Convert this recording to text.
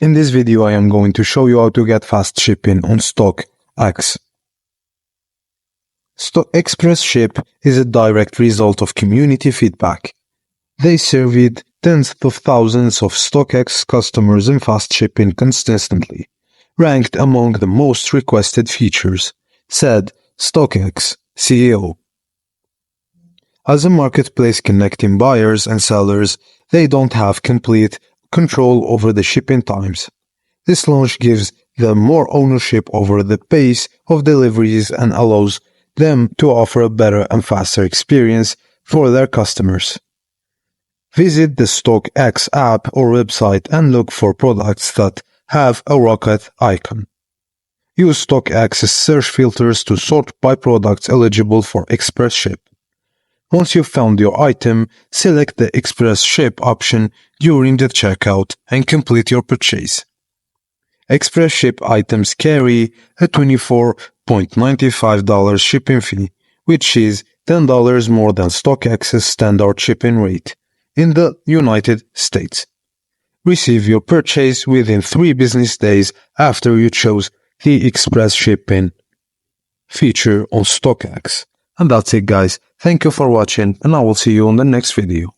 In this video, I am going to show you how to get fast shipping on Stockx. Express Ship is a direct result of community feedback. They surveyed tens of thousands of Stockx customers and fast shipping consistently, ranked among the most requested features, said Stockx CEO. As a marketplace connecting buyers and sellers, they don't have complete control over the shipping times. This launch gives them more ownership over the pace of deliveries and allows them to offer a better and faster experience for their customers. Visit the Stockx app or website and look for products that have a rocket icon. Use Stockx's search filters to sort by products eligible for Express Ship. Once you've found your item, select the Express Ship option during the checkout and complete your purchase. Express Ship items carry a $24.95 shipping fee, which is $10 more than Stockx's standard shipping rate in the United States. Receive your purchase within 3 business days after you chose the Express Shipping feature on Stockx. And that's it, guys. Thank you for watching, and I will see you on the next video.